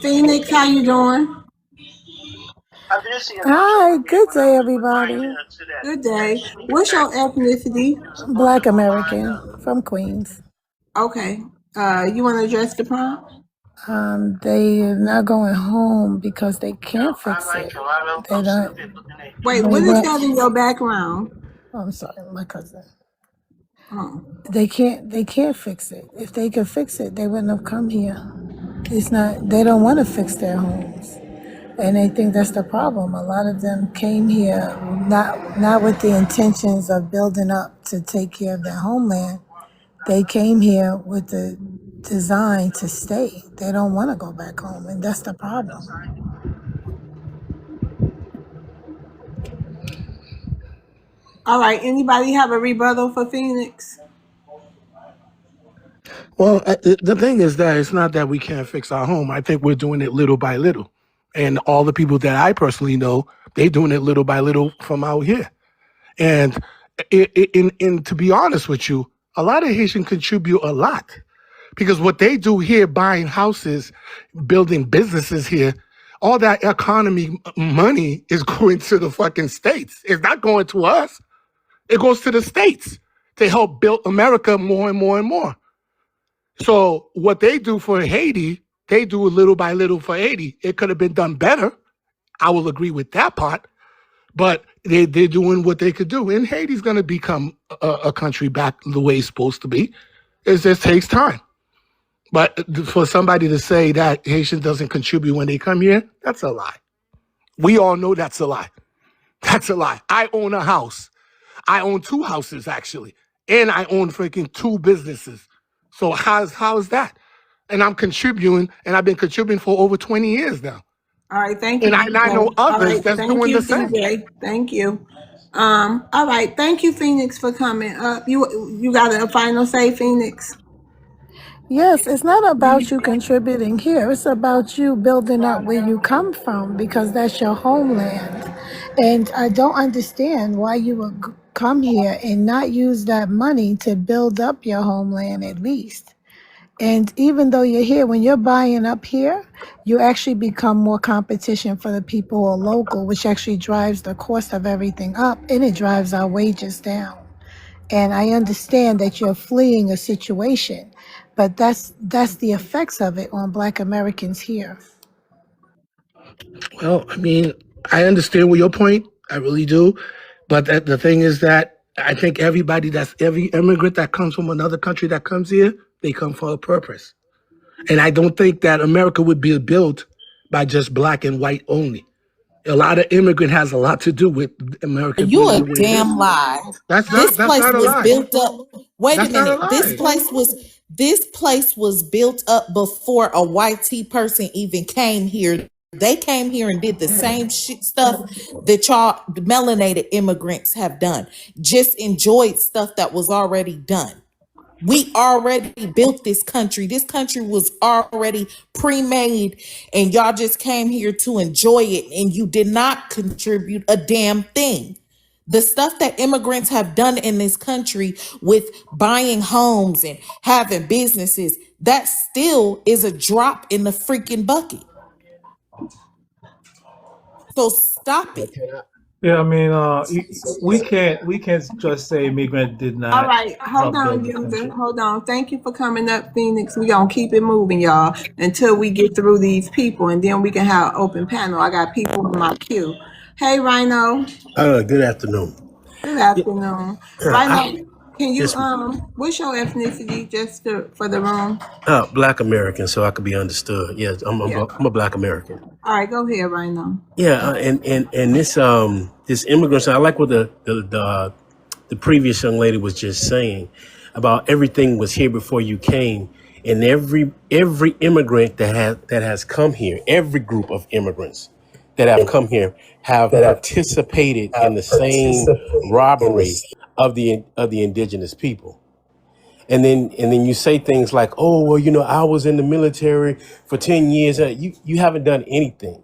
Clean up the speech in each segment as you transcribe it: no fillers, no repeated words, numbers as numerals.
Phoenix, how you doing? Hi, good day, everybody. Good day. What's your ethnicity? Black American from Queens. Okay. You want to address the prompt? They are not going home because they can't fix it. They don't. Wait, They what is went. that in your background? I'm sorry, my cousin. Oh. They can't. They can't fix it. If they could fix it, they wouldn't have come here. It's not. They don't want to fix their homes, and they think that's the problem. A lot of them came here not with the intentions of building up to take care of their homeland. They came here with the design to stay. They don't want to go back home, and that's the problem. All right. Anybody have a rebuttal for Phoenix? Well, the thing is that it's not that we can't fix our home. I think we're doing it little by little. And all the people that I personally know, they're doing it little by little from out here. And to be honest with you, a lot of Haitians contribute a lot because what they do here, buying houses, building businesses here, all that economy money is going to the fucking states. It's not going to us. It goes to the states to help build America more and more and more. So what they do for Haiti, they do little by little for Haiti. It could have been done better. I will agree with that part. But they're doing what they could do. And Haiti's going to become a country back the way it's supposed to be. It just takes time. But for somebody to say that Haitian doesn't contribute when they come here, that's a lie. We all know that's a lie. That's a lie. I own a house. I own 2 houses, actually. And I own freaking 2 businesses. So how's that? And I'm contributing, and I've been contributing for over 20 years now. All right. Thank you. And I know All others right. that's Thank doing you, the same. DJ. Thank you. All right. Thank you, Phoenix, for coming up. You got a final say, Phoenix? Yes, it's not about you contributing here. It's about you building up where you come from because that's your homeland. And I don't understand why you would come here and not use that money to build up your homeland at least. And even though you're here, when you're buying up here, you actually become more competition for the people who are local, which actually drives the cost of everything up and it drives our wages down. And I understand that you're fleeing a situation, but that's the effects of it on Black Americans here. Well, I mean, I understand your point. I really do. But the thing is that I think every immigrant that comes from another country that comes here, they come for a purpose. And I don't think that America would be built by just black and white only. A lot of immigrant has a lot to do with America You being a the way it is. damn lie. That's This place not a was lie. built up. Wait a That's not a minute. This lie. place was built up before a white tea person even came here. They came here and did the same stuff that y'all melanated immigrants have done. Just enjoyed stuff that was already done. We already built this country. This country was already pre-made, and y'all just came here to enjoy it, and you did not contribute a damn thing. The stuff that immigrants have done in this country with buying homes and having businesses, that still is a drop in the freaking bucket. So stop it. Yeah, I mean, we can't just say immigrant did All not right, hold help on, build the user. country. Hold on. Thank you for coming up, Phoenix. We gonna keep it moving, y'all, until we get through these people, and then we can have an open panel. I got people in my queue. Hey, Rhino. Good afternoon. Good afternoon. Rhino, can you Yes, what's your ethnicity, just for the room? Black American, so I could be understood. Yes, Yeah. I'm a Black American. All right, go ahead, Rhino. Yeah, and this immigrants. I like what the previous young lady was just saying about everything was here before you came, and every immigrant that has come here, every group of immigrants that have come here have participated in the same robbery of the indigenous people. And then you say things like, "Oh, well, I was in the military for 10 years." You haven't done anything.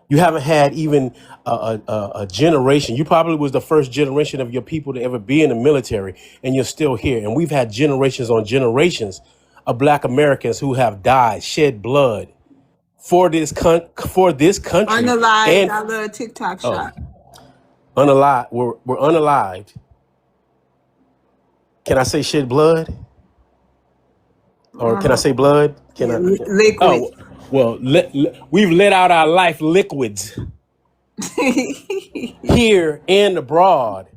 You haven't had even a generation. You probably was the first generation of your people to ever be in the military, and you're still here. And we've had generations on generations of Black Americans who have died, shed blood for this country Unalived, and I love TikTok oh, shop. unalive. We're unalived. Can I say shed blood? Or can I say blood? Can Yeah, I? liquid. Oh, well, we've let out our life liquids here and abroad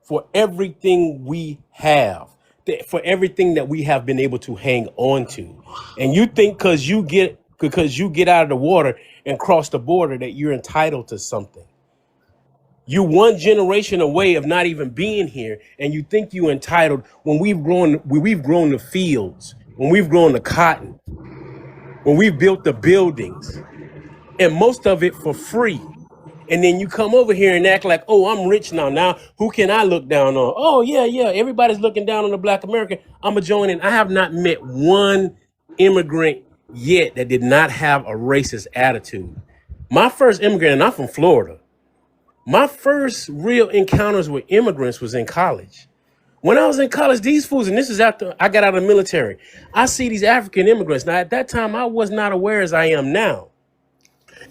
for everything we have, for everything that we have been able to hang on to. And you think because you get out of the water and cross the border that you're entitled to something. You're one generation away of not even being here, and you think you're entitled when we've grown the fields, when we've grown the cotton, when we've built the buildings, and most of it for free. And then you come over here and act like, oh, I'm rich now. Now, who can I look down on? Oh, yeah. Everybody's looking down on the Black American. I'm a join in. I have not met one immigrant yet that did not have a racist attitude. My first immigrant, and I'm from Florida, my first real encounters with immigrants was in college. When I was in college, these fools, and this is after I got out of the military, I see these African immigrants. Now, at that time, I was not aware as I am now.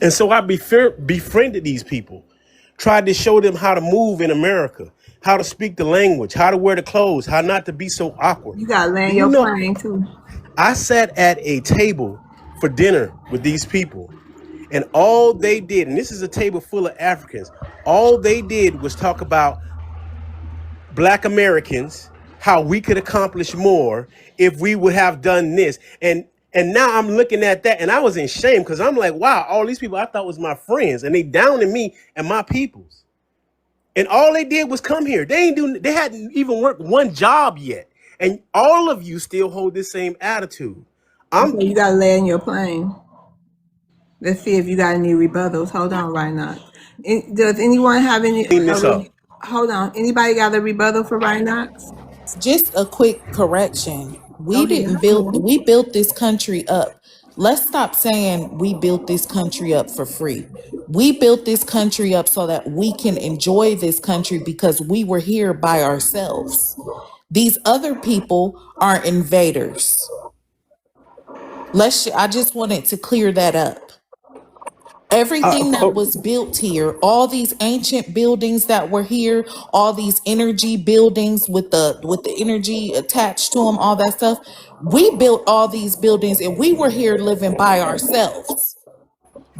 And so I befriended these people, tried to show them how to move in America, how to speak the language, how to wear the clothes, how not to be so awkward. You gotta land Do you your know, plane too. I sat at a table for dinner with these people, and all they did, and this is a table full of Africans, all they did was talk about Black Americans, how we could accomplish more if we would have done this. And now I'm looking at that and I was in shame because I'm like, wow, all these people I thought was my friends and they downing me and my peoples. And all they did was come here. They hadn't even worked one job yet. And all of you still hold this same attitude. Okay, you gotta land your plane. Let's see if you got any rebuttals. Hold on right now. Does anyone have any? Clean this up. Hold on. Anybody got a rebuttal for Rhinox? Just a quick correction. Go ahead. We built this country up. Let's stop saying we built this country up for free. We built this country up so that we can enjoy this country because we were here by ourselves. These other people are invaders. I just wanted to clear that up. Everything that was built here, all these ancient buildings that were here, all these energy buildings with the energy attached to them, all that stuff, we built all these buildings and we were here living by ourselves.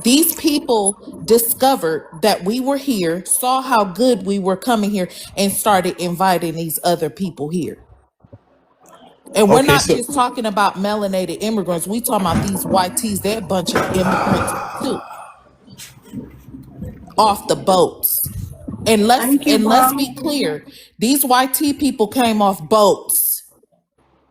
These people discovered that we were here, saw how good we were coming here, and started inviting these other people here. And we're not just talking about melanated immigrants. We talking about these YTs. They're a bunch of immigrants too. Off the boats. And let's be clear, these YT people came off boats,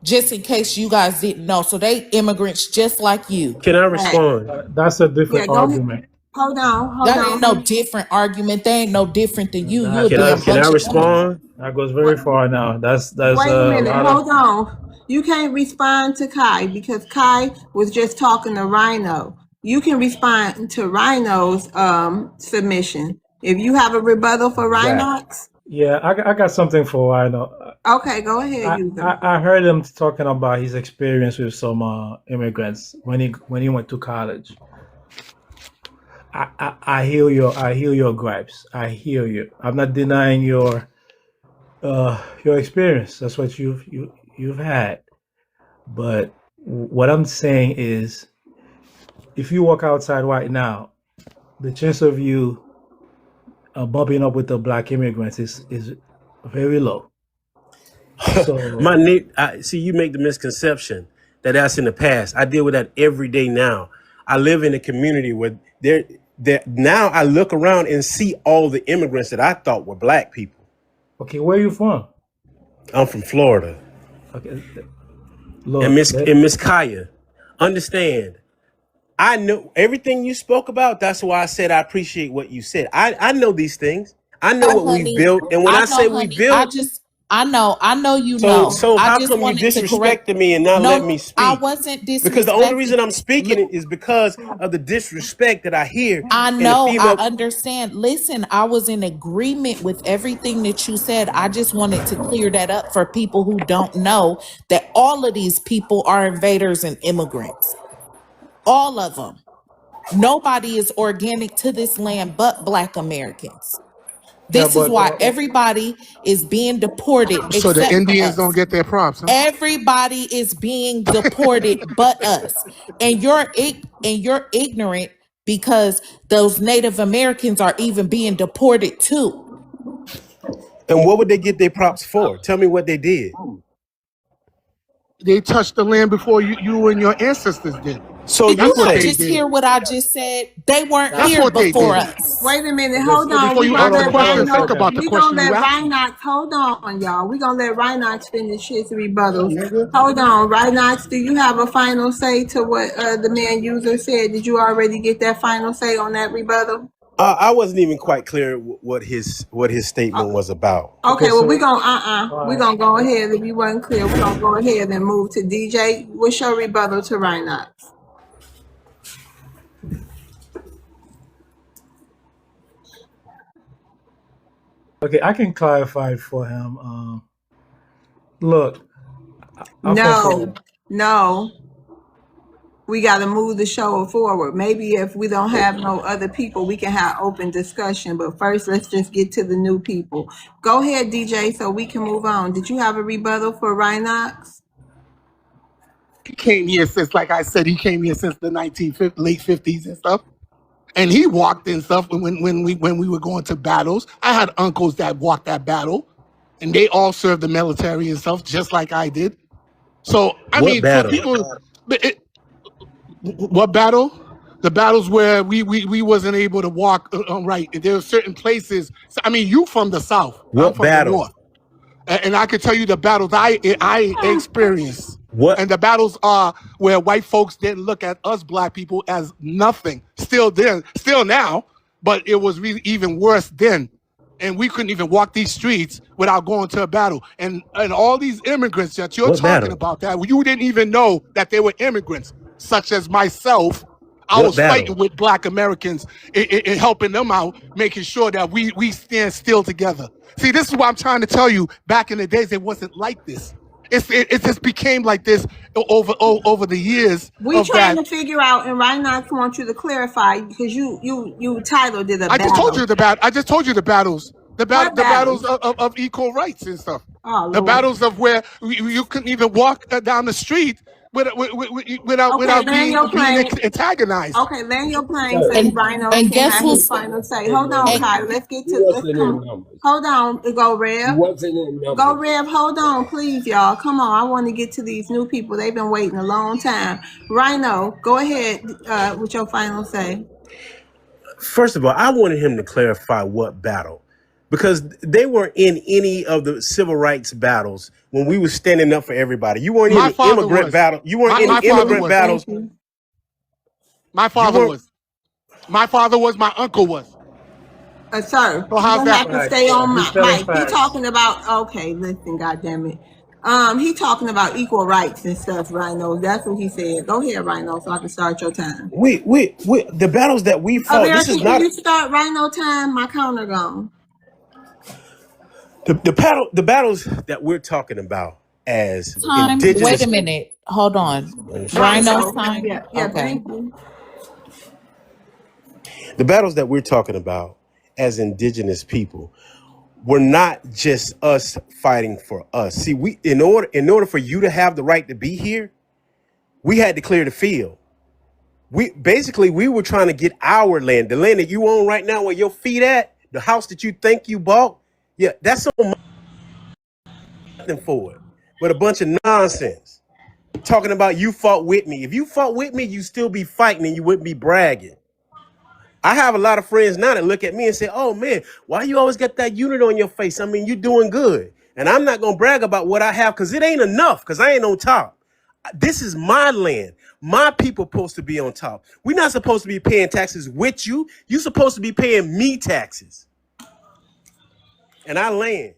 just in case you guys didn't know. So they immigrants just like you. Can I respond? That's a different argument. Hold on. That ain't no different argument. They ain't no different than you. Can I respond? That goes very far now. That's Wait a minute. Hold on. You can't respond to Kai because Kai was just talking to Rhino. You can respond to Rhino's submission. If you have a rebuttal for Rhinox. Yeah, I got something for Rhino. Okay, go ahead. I heard him talking about his experience with some immigrants when he went to college. I hear your gripes. I hear you. I'm not denying your experience. That's what you've had. But what I'm saying is, if you walk outside right now, the chance of you bumping up with the Black immigrants is very low. So see, you make the misconception that that's in the past. I deal with that every day now. I live in a community where now I look around and see all the immigrants that I thought were Black people. Okay, where are you from? I'm from Florida. Okay, look, and Miss Kaya, understand. I know everything you spoke about. That's why I said I appreciate what you said. I know these things. I know what we've built. And when I say we built, I know you know. So how come you disrespected me and not let me speak? I wasn't disrespecting. Because the only reason I'm speaking is because of the disrespect that I hear. I know, I understand. Listen, I was in agreement with everything that you said. I just wanted to clear that up for people who don't know that all of these people are invaders and immigrants. All of them. Nobody is organic to this land but Black Americans. Yeah, This is but why everybody is being deported So the except for Indians don't us. get their props, huh? Everybody is being deported but us. And you're ignorant because those Native Americans are even being deported too. And what would they get their props for? Tell me what they did. They touched the land before you and your ancestors did. So Did you you That's what not they say, just did. hear what I just said? They weren't That's here what they before did. us. Wait a minute, okay, hold so on. Before We you gonna ask hold the on let before you question, answer think Rhino. about that. the We gonna question let you asking. Rhinox. Hold on, y'all. We gonna let Rhinox finish his rebuttals. Hold on, Rhinox. Do you have a final say to what the man user said? Did you already get that final say on that rebuttal? I wasn't even quite clear what his statement was about. Okay, Okay, well we so gonna we gonna go ahead. If you wasn't clear, we gonna go ahead and move to DJ. What's your rebuttal to Rhinox? okay, I can clarify for him. Look, okay, No, so no. We got to move the show forward. Maybe if we don't have no other people, we can have open discussion. But first, let's just get to the new people. Go ahead, DJ, so we can move on. Did you have a rebuttal for Rhinox? He came here since, like I said, he came here since the late 50s and stuff. And he walked and stuff when we were going to battles. I had uncles that walked that battle, and they all served the military and stuff, just like I did. So I What mean, for battle? people, what battle? The battles where we wasn't able to walk right. There are certain places. I mean, you from the South, I'm What from the battle? North, and I could tell you the battles I experienced. What And the battles are where white folks didn't look at us black people as nothing. Still then, still now, but it was really even worse then. And we couldn't even walk these streets without going to a battle. And all these immigrants that you're what talking battle? about, that you didn't even know that they were immigrants, such as myself. I What was battle? fighting with black Americans in helping them out, making sure that we stand still together. See, this is what I'm trying to tell you. Back in the days, it wasn't like this. It just became like this over the years We of trying that. to figure out, and Rhinox wants you to clarify because you titled it a I just told battle. you the battle. I just told you the battles. What The battles battles? of equal rights and stuff. Oh The Lord. battles of where you couldn't even walk down the street Okay, without land being your plane. antagonized. Okay, land your plane so And Rhino and can guess have his who's final say. Hold on, and, Kai. Let's get to let's come. Hold on, go Rev. Go Rev. Hold on, please, y'all. Come on. I want to get to these new people. They've been waiting a long time. Rhino, go ahead with your final say. First of all, I wanted him to clarify what battle, because they weren't in any of the civil rights battles when we were standing up for everybody. You weren't in My the father immigrant was. battle. You weren't in the My Thank father immigrant you. was. Thank battles. you. My You father weren't. was. My father was. My uncle was. Sir, So you're how's gonna that? have to facts. stay on He's my telling mic. He facts. talking about okay, listen, goddamn it. He talking about equal rights and stuff, Rhino. That's what he said. Go ahead, Rhino, so I can start your time. The battles that we fought. This is American, can not you start Rhino time? My counter gone. the battles that we're talking about as time. Wait a indigenous. minute. Hold on. Rhino's Rhino. time. Yeah, Okay. thank you. The battles that we're talking about as indigenous people were not just us fighting for us. See, we in order for you to have the right to be here, we had to clear the field. We were trying to get our land, the land that you own right now, where your feet at, the house that you think you bought. Yeah, that's nothing for it, but a bunch of nonsense. Talking about you fought with me. If you fought with me, you still be fighting and you wouldn't be bragging. I have a lot of friends now that look at me and say, "Oh man, why you always got that unit on your face? I mean, you're doing good." And I'm not gonna brag about what I have because it ain't enough, because I ain't on top. This is my land. My people supposed to be on top. We're not supposed to be paying taxes with you. You're supposed to be paying me taxes. And I land.